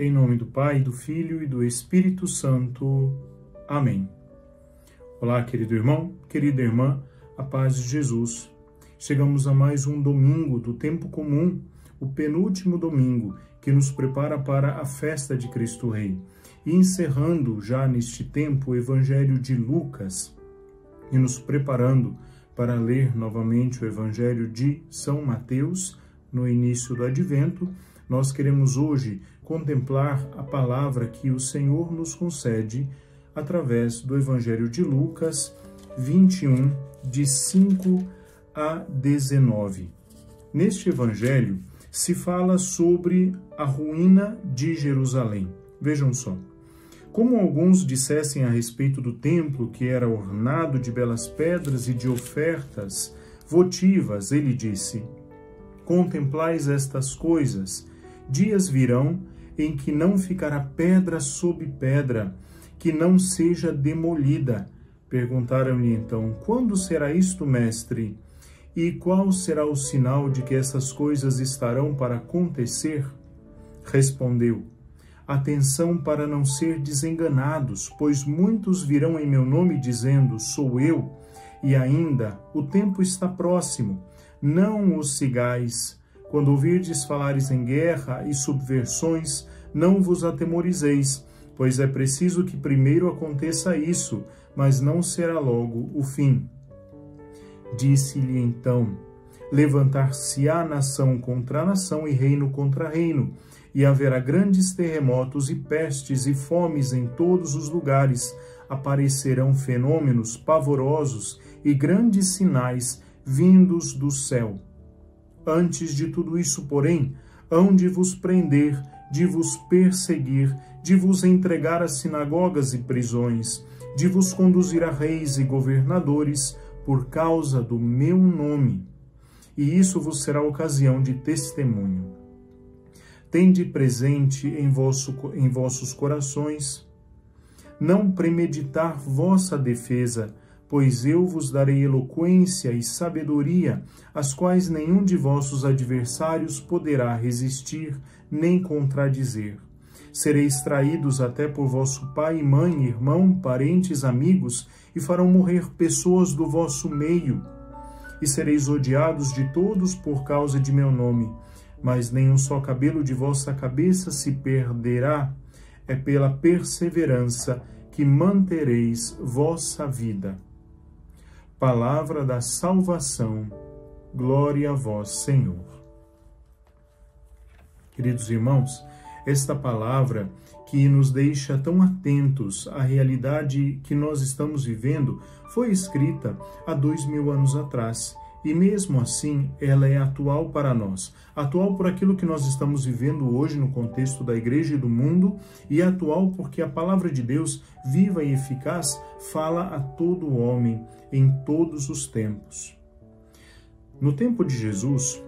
Em nome do Pai, do Filho e do Espírito Santo. Amém. Olá, querido irmão, querida irmã, a paz de Jesus. Chegamos a mais um domingo do tempo comum, o penúltimo domingo, que nos prepara para a festa de Cristo Rei. E encerrando já neste tempo o Evangelho de Lucas e nos preparando para ler novamente o Evangelho de São Mateus, no início do Advento, nós queremos hoje contemplar a palavra que o Senhor nos concede através do Evangelho de Lucas 21, de 5 a 19. Neste Evangelho se fala sobre a ruína de Jerusalém. Vejam só. Como alguns dissessem a respeito do templo, que era ornado de belas pedras e de ofertas votivas, ele disse: contemplais estas coisas, dias virão em que não ficará pedra sobre pedra, que não seja demolida. Perguntaram-lhe então: quando será isto, mestre? E qual será o sinal de que essas coisas estarão para acontecer? Respondeu: atenção para não ser desenganados, pois muitos virão em meu nome dizendo: sou eu, e ainda o tempo está próximo. Não os sigais. Quando ouvirdes falares em guerra e subversões, não vos atemorizeis, pois é preciso que primeiro aconteça isso, mas não será logo o fim. Disse-lhe então: levantar-se-á nação contra nação e reino contra reino, e haverá grandes terremotos e pestes e fomes em todos os lugares. Aparecerão fenômenos pavorosos e grandes sinais vindos do céu. Antes de tudo isso, porém, hão de vos prender, de vos perseguir, de vos entregar às sinagogas e prisões, de vos conduzir a reis e governadores por causa do meu nome. E isso vos será ocasião de testemunho. Tende presente em vossos corações, não premeditar vossa defesa, pois eu vos darei eloquência e sabedoria, as quais nenhum de vossos adversários poderá resistir nem contradizer. Sereis traídos até por vosso pai e mãe, irmão, parentes, amigos, e farão morrer pessoas do vosso meio. E sereis odiados de todos por causa de meu nome. Mas nenhum só cabelo de vossa cabeça se perderá. É pela perseverança que mantereis vossa vida. Palavra da salvação. Glória a vós, Senhor. Queridos irmãos, esta palavra que nos deixa tão atentos à realidade que nós estamos vivendo foi escrita há 2000 anos atrás. E mesmo assim, ela é atual para nós. Atual por aquilo que nós estamos vivendo hoje no contexto da Igreja e do mundo, e atual porque a palavra de Deus, viva e eficaz, fala a todo homem, em todos os tempos. No tempo de Jesus,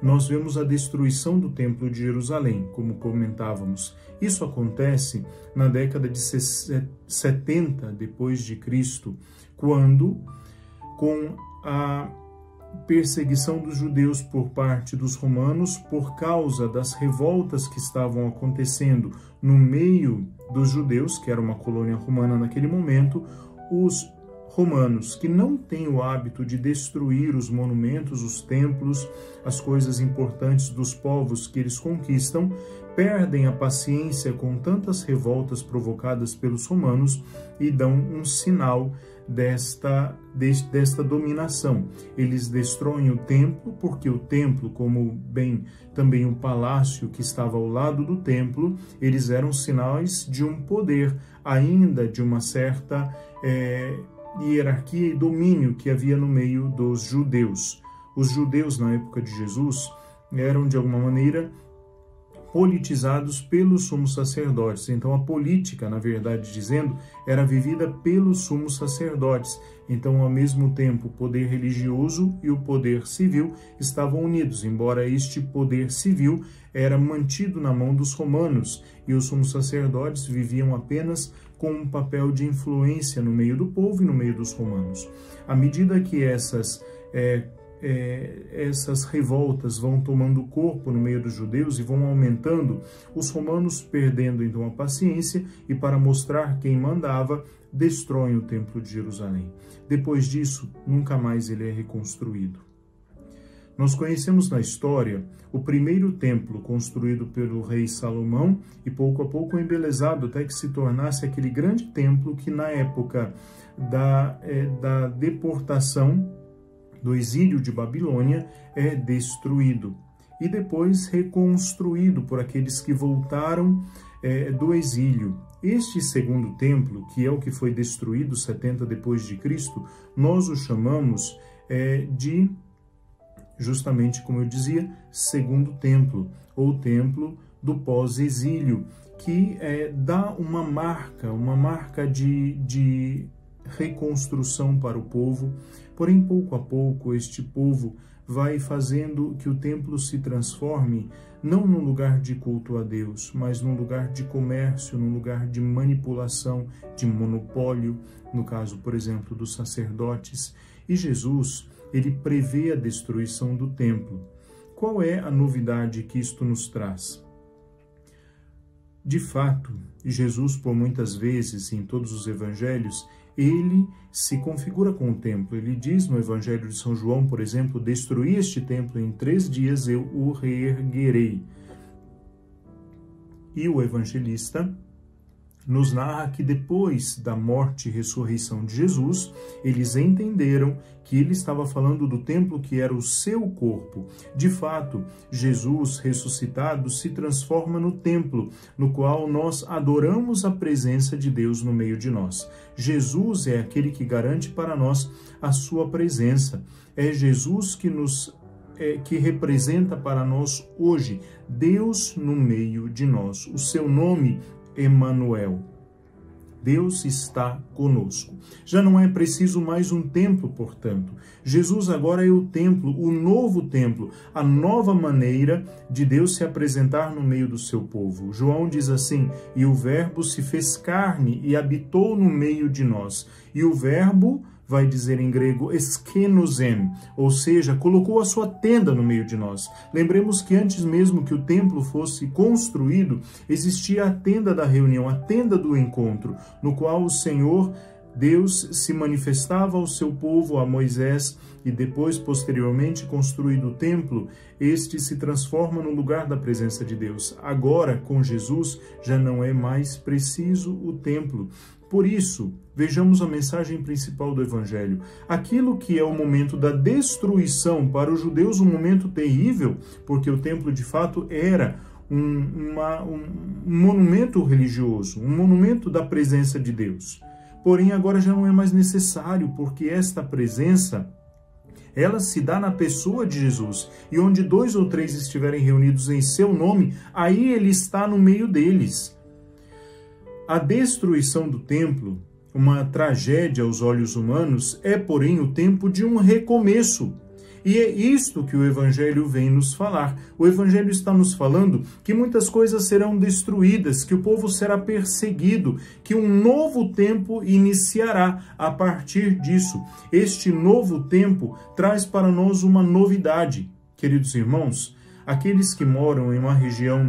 nós vemos a destruição do Templo de Jerusalém, como comentávamos. Isso acontece na década de 70 depois de Cristo, quando, com a perseguição dos judeus por parte dos romanos, por causa das revoltas que estavam acontecendo no meio dos judeus, que era uma colônia romana naquele momento, os romanos, que não têm o hábito de destruir os monumentos, os templos, as coisas importantes dos povos que eles conquistam, perdem a paciência com tantas revoltas provocadas pelos romanos e dão um sinal desta dominação. Eles destroem o templo, porque o templo, como bem também o palácio que estava ao lado do templo, eles eram sinais de um poder, ainda de uma certa hierarquia e domínio que havia no meio dos judeus. Os judeus, na época de Jesus, eram, de alguma maneira, politizados pelos sumos sacerdotes. Então, a política, na verdade dizendo, era vivida pelos sumos sacerdotes. Então, ao mesmo tempo, o poder religioso e o poder civil estavam unidos, embora este poder civil era mantido na mão dos romanos, e os sumos sacerdotes viviam apenas com um papel de influência no meio do povo e no meio dos romanos. À medida que essas essas revoltas vão tomando corpo no meio dos judeus e vão aumentando, os romanos, perdendo então a paciência, e para mostrar quem mandava, destroem o templo de Jerusalém. Depois disso, nunca mais ele é reconstruído. Nós conhecemos na história o primeiro templo construído pelo rei Salomão e pouco a pouco embelezado até que se tornasse aquele grande templo que na época da deportação, do exílio de Babilônia, é destruído e depois reconstruído por aqueles que voltaram do exílio. Este segundo templo, que é o que foi destruído 70 depois de Cristo, nós o chamamos de, justamente como eu dizia, segundo templo, ou templo do pós-exílio, que dá uma marca de reconstrução para o povo. Porém, pouco a pouco, este povo vai fazendo que o templo se transforme não num lugar de culto a Deus, mas num lugar de comércio, num lugar de manipulação, de monopólio, no caso, por exemplo, dos sacerdotes. E Jesus, ele prevê a destruição do templo. Qual é a novidade que isto nos traz? De fato, Jesus, por muitas vezes, em todos os evangelhos, ele se configura com o templo. Ele diz no Evangelho de São João, por exemplo, destruí este templo, em 3 dias eu o reerguerei. E o evangelista nos narra que depois da morte e ressurreição de Jesus, eles entenderam que ele estava falando do templo que era o seu corpo. De fato, Jesus ressuscitado se transforma no templo, no qual nós adoramos a presença de Deus no meio de nós. Jesus é aquele que garante para nós a sua presença. É Jesus que representa para nós hoje Deus no meio de nós. O seu nome, Emanuel. Deus está conosco. Já não é preciso mais um templo, portanto. Jesus agora é o templo, o novo templo, a nova maneira de Deus se apresentar no meio do seu povo. João diz assim: e o Verbo se fez carne e habitou no meio de nós. E o Verbo, vai dizer em grego, eskenosen, ou seja, colocou a sua tenda no meio de nós. Lembremos que antes mesmo que o templo fosse construído, existia a tenda da reunião, a tenda do encontro, no qual o Senhor, Deus, se manifestava ao seu povo, a Moisés, e depois, posteriormente, construído o templo, este se transforma no lugar da presença de Deus. Agora, com Jesus, já não é mais preciso o templo. Por isso, vejamos a mensagem principal do Evangelho. Aquilo que é o momento da destruição, para os judeus um momento terrível, porque o templo de fato era um monumento religioso, um monumento da presença de Deus. Porém, agora já não é mais necessário, porque esta presença, ela se dá na pessoa de Jesus. E onde 2 ou 3 estiverem reunidos em seu nome, aí ele está no meio deles. A destruição do templo, uma tragédia aos olhos humanos, é, porém, o tempo de um recomeço. E é isto que o Evangelho vem nos falar. O Evangelho está nos falando que muitas coisas serão destruídas, que o povo será perseguido, que um novo tempo iniciará a partir disso. Este novo tempo traz para nós uma novidade. Queridos irmãos, aqueles que moram em uma região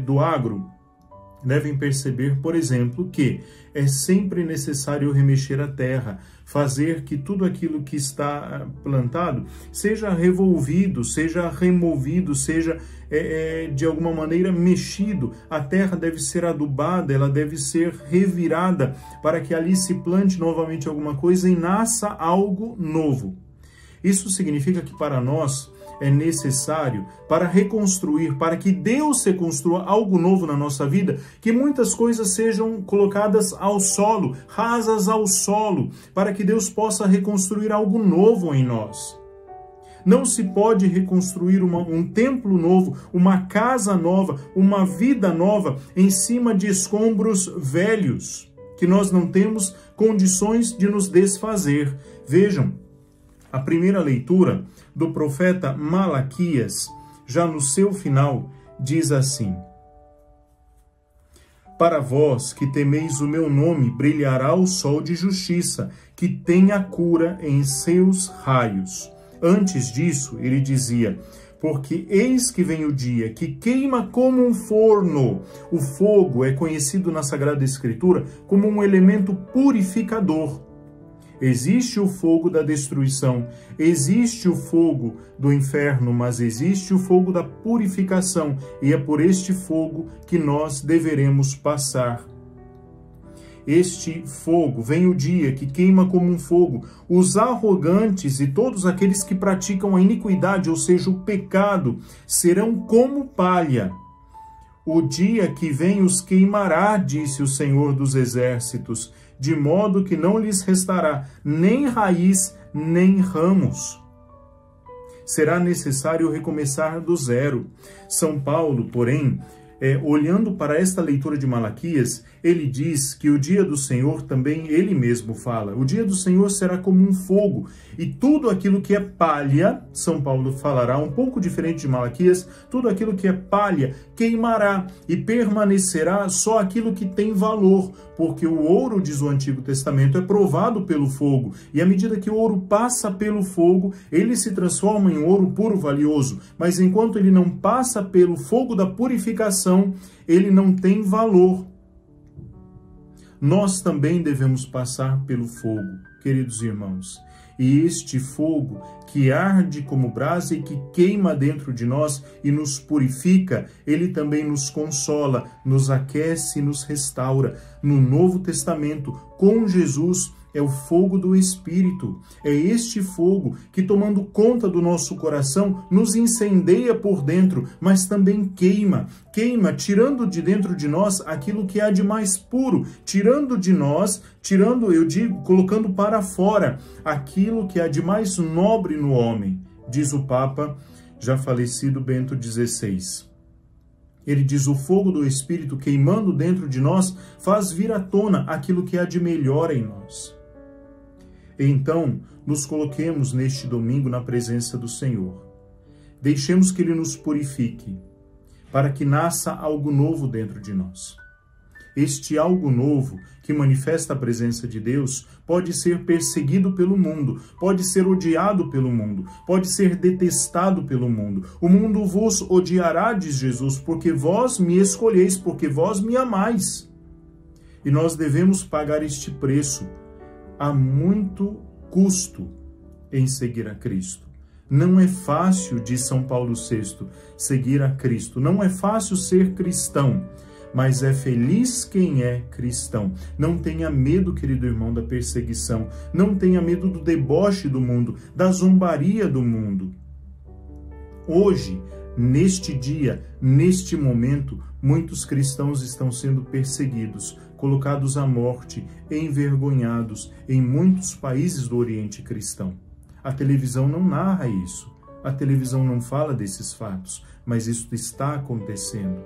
do agro, devem perceber, por exemplo, que é sempre necessário remexer a terra, fazer que tudo aquilo que está plantado seja revolvido, seja removido, seja de alguma maneira mexido. A terra deve ser adubada, ela deve ser revirada para que ali se plante novamente alguma coisa e nasça algo novo. Isso significa que para nós é necessário, para reconstruir, para que Deus reconstrua algo novo na nossa vida, que muitas coisas sejam colocadas ao solo, rasas ao solo, para que Deus possa reconstruir algo novo em nós. Não se pode reconstruir um templo novo, uma casa nova, uma vida nova em cima de escombros velhos, que nós não temos condições de nos desfazer. Vejam, a primeira leitura do profeta Malaquias, já no seu final, diz assim: Para vós que temeis o meu nome, brilhará o sol de justiça, que tem a cura em seus raios. Antes disso, ele dizia: porque eis que vem o dia que queima como um forno. O fogo é conhecido na Sagrada Escritura como um elemento purificador. Existe o fogo da destruição, existe o fogo do inferno, mas existe o fogo da purificação, e é por este fogo que nós deveremos passar. Este fogo, vem o dia que queima como um fogo. Os arrogantes e todos aqueles que praticam a iniquidade, ou seja, o pecado, serão como palha. O dia que vem os queimará, disse o Senhor dos Exércitos, de modo que não lhes restará nem raiz, nem ramos. Será necessário recomeçar do zero. São Paulo, porém, olhando para esta leitura de Malaquias, ele diz que o dia do Senhor também, ele mesmo fala, o dia do Senhor será como um fogo, e tudo aquilo que é palha, São Paulo falará, um pouco diferente de Malaquias, tudo aquilo que é palha queimará, e permanecerá só aquilo que tem valor, porque o ouro, diz o Antigo Testamento, é provado pelo fogo, e à medida que o ouro passa pelo fogo, ele se transforma em ouro puro valioso, mas enquanto ele não passa pelo fogo da purificação, ele não tem valor. Nós também devemos passar pelo fogo, queridos irmãos. E este fogo que arde como brasa e que queima dentro de nós e nos purifica, ele também nos consola, nos aquece e nos restaura. No Novo Testamento, com Jesus, é o fogo do Espírito. É este fogo que, tomando conta do nosso coração, nos incendeia por dentro, mas também queima, tirando de dentro de nós aquilo que há de mais puro, tirando de nós, colocando para fora aquilo que há de mais nobre no homem, diz o Papa já falecido Bento XVI. Ele diz: o fogo do Espírito queimando dentro de nós faz vir à tona aquilo que há de melhor em nós. Então, nos coloquemos neste domingo na presença do Senhor. Deixemos que Ele nos purifique, para que nasça algo novo dentro de nós. Este algo novo, que manifesta a presença de Deus, pode ser perseguido pelo mundo, pode ser odiado pelo mundo, pode ser detestado pelo mundo. O mundo vos odiará, diz Jesus, porque vós me escolheis, porque vós me amais. E nós devemos pagar este preço. Há muito custo em seguir a Cristo. Não é fácil, diz São Paulo VI, seguir a Cristo. Não é fácil ser cristão, mas é feliz quem é cristão. Não tenha medo, querido irmão, da perseguição. Não tenha medo do deboche do mundo, da zombaria do mundo. Hoje, neste dia, neste momento, muitos cristãos estão sendo perseguidos, colocados à morte, envergonhados em muitos países do Oriente cristão. A televisão não narra isso, a televisão não fala desses fatos, mas isso está acontecendo.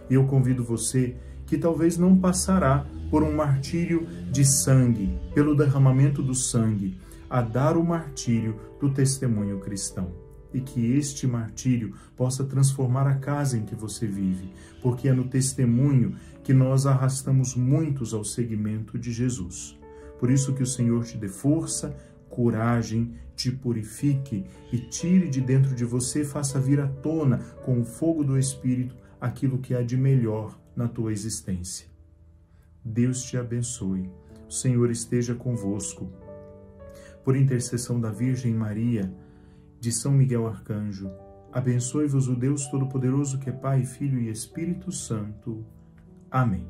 E eu convido você que talvez não passará por um martírio de sangue, pelo derramamento do sangue, a dar o martírio do testemunho cristão. E que este martírio possa transformar a casa em que você vive, porque é no testemunho que nós arrastamos muitos ao seguimento de Jesus. Por isso que o Senhor te dê força, coragem, te purifique e tire de dentro de você, faça vir à tona com o fogo do Espírito aquilo que há de melhor na tua existência. Deus te abençoe. O Senhor esteja convosco. Por intercessão da Virgem Maria, de São Miguel Arcanjo, abençoe-vos o Deus Todo-Poderoso, que é Pai, Filho e Espírito Santo. Amém.